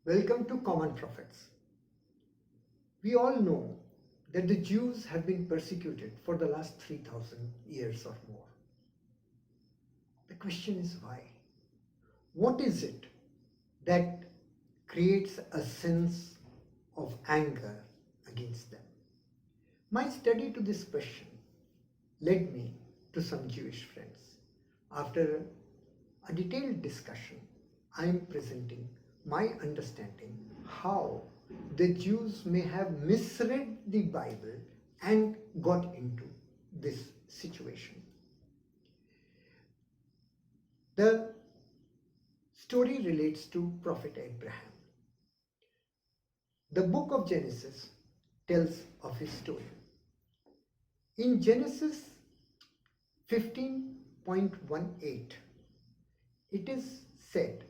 Welcome to Common Prophets. We all know that the Jews have been persecuted for the last 3,000 years or more. The question is why? What is it that creates a sense of anger against them? My study to this question led me to some Jewish friends. After a detailed discussion, I am presenting my understanding how the Jews may have misread the Bible and got into this situation. The story relates to Prophet Abraham. The book of Genesis tells of his story. In Genesis 15.18, it is said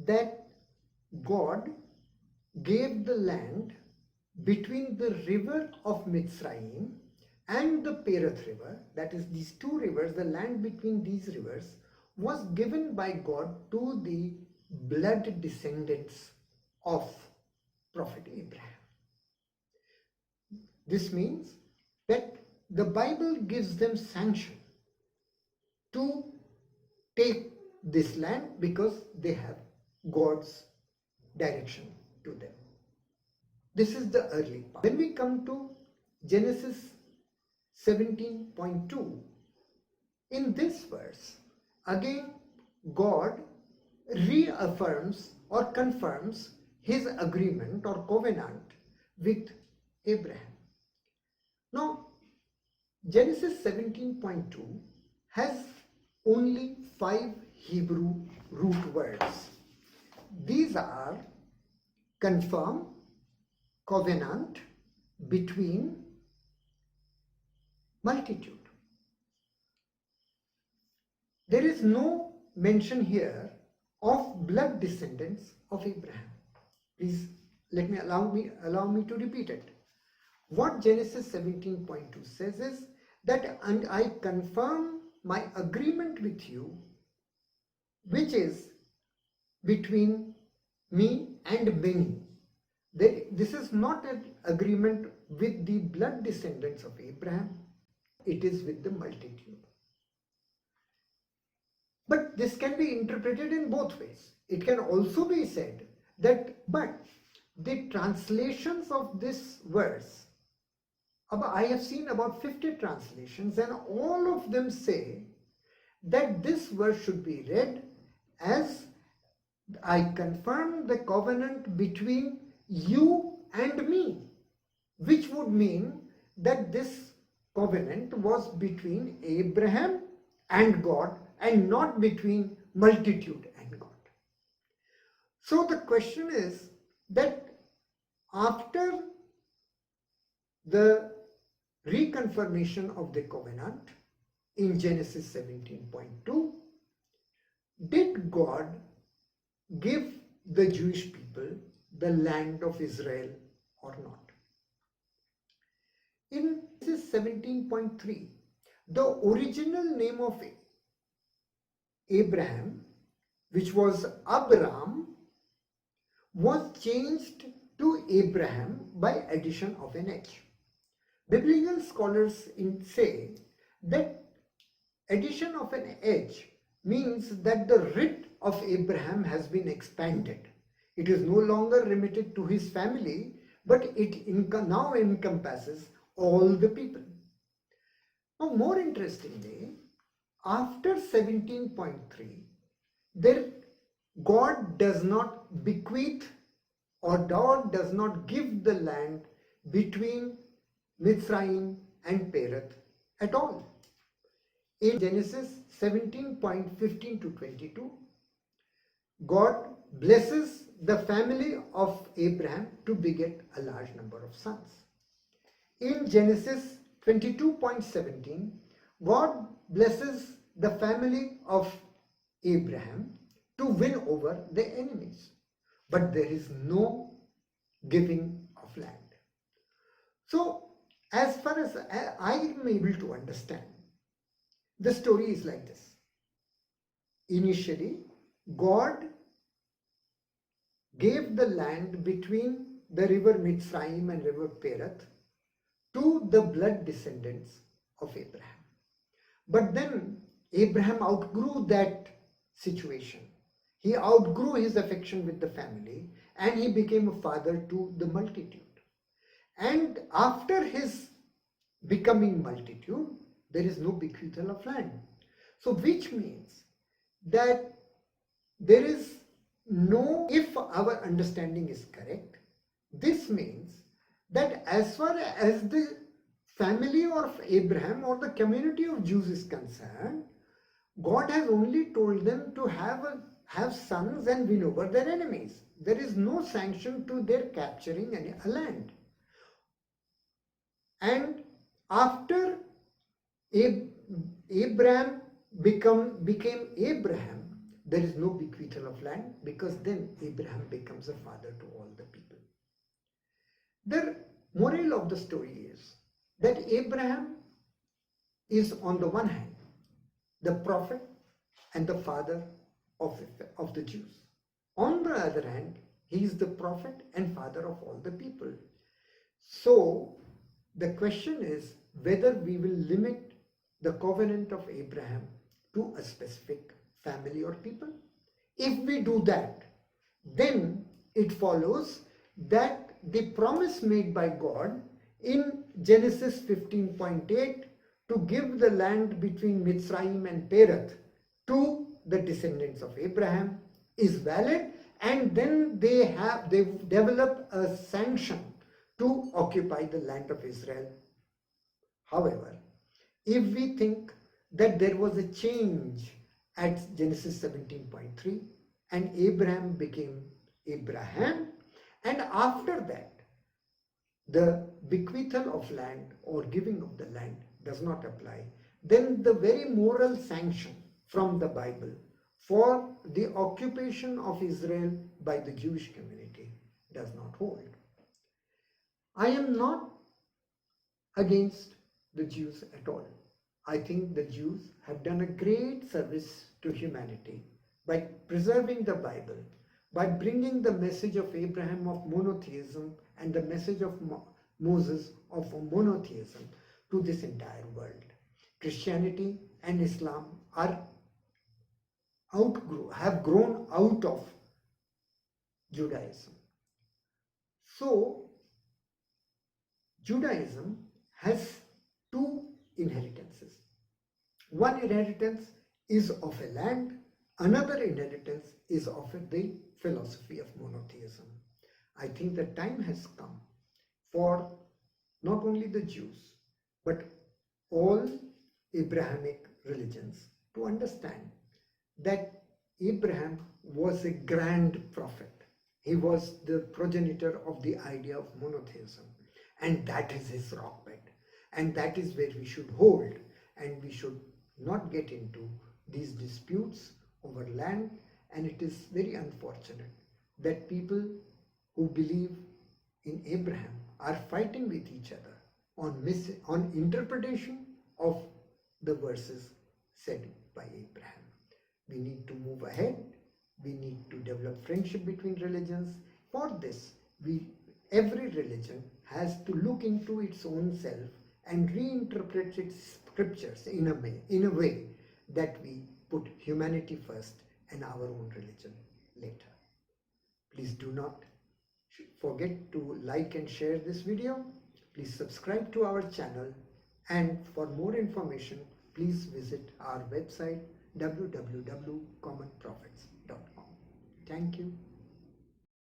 that God gave the land between the river of Mitzrayim and the Pereth river, that is these two rivers, the land between these rivers was given by God to the blood descendants of Prophet Abraham. This means that the Bible gives them sanction to take this land because they have God's direction to them. This is the early part. When we come to Genesis 17.2, in this verse, again God reaffirms or confirms his agreement or covenant with Abraham. Now, Genesis 17.2 has only 5 Hebrew root words. These are confirm, covenant, between, multitude. There is no mention here of blood descendants of Abraham. Please allow me to repeat it. What Genesis 17.2 says is that, and I confirm my agreement with you, which is between me and many. This is not an agreement with the blood descendants of Abraham, it is with the multitude. But this can be interpreted in both ways. It can also be said that, but the translations of this verse, I have seen about 50 translations, and all of them say that this verse should be read as I confirm the covenant between you and me, which would mean that this covenant was between Abraham and God and not between multitude and God. So the question is that after the reconfirmation of the covenant in Genesis 17.2, did God give the Jewish people the land of Israel or not? In Genesis 17.3, the original name of Abraham, which was Abram, was changed to Abraham by addition of an H. Biblical scholars say that addition of an H means that the writ of Abraham has been expanded. It is no longer limited to his family, but it now encompasses all the people. Now, more interestingly, after 17.3, God does not bequeath or God does not give the land between Mitzrayim and Pereth at all. In Genesis 17.15 to 22, God blesses the family of Abraham to beget a large number of sons. In Genesis 22.17, God blesses the family of Abraham to win over the enemies. But there is no giving of land. So, as far as I am able to understand, the story is like this. Initially, God gave the land between the river Mitzrayim and river Perath to the blood descendants of Abraham. But then Abraham outgrew that situation. He outgrew his affection with the family and he became a father to the multitude. And after his becoming multitude, there is no bequeathal of land. So which means that there is no, if our understanding is correct, this means that as far as the family of Abraham or the community of Jews is concerned, God has only told them to have sons and win over their enemies. There is no sanction to their capturing any land. And after Abraham became Abraham, there is no bequeathal of land, because then Abraham becomes a father to all the people. The moral of the story is that Abraham is on the one hand the prophet and the father of the Jews. On the other hand, he is the prophet and father of all the people. So the question is whether we will limit the covenant of Abraham to a specific family or people. If we do that, then it follows that the promise made by God in Genesis 15.8 to give the land between Mitzrayim and Perath to the descendants of Abraham is valid, and then they develop a sanction to occupy the land of Israel. However, if we think that there was a change at Genesis 17.3 and Abraham became Abraham, and after that the bequeathal of land or giving of the land does not apply, then the very moral sanction from the Bible for the occupation of Israel by the Jewish community does not hold. I am not against the Jews at all. I think the Jews have done a great service to humanity by preserving the Bible, by bringing the message of Abraham of monotheism and the message of Moses of monotheism to this entire world. Christianity and Islam have grown out of Judaism. So Judaism has two inheritances. One inheritance is of a land, another inheritance is of the philosophy of monotheism. I think the time has come for not only the Jews but all Abrahamic religions to understand that Abraham was a grand prophet. He was the progenitor of the idea of monotheism, and that is his rock bed, and that is where we should hold, and we should not get into these disputes over land. And it is very unfortunate that people who believe in Abraham are fighting with each other on interpretation of the verses said by Abraham. We need to move ahead. We need to develop friendship between religions. For this, every religion has to look into its own self and reinterpret its scriptures in a way that we put humanity first and our own religion later. Please do not forget to like and share this video. Please subscribe to our channel, and for more information please visit our website www.commonprophets.com. Thank you.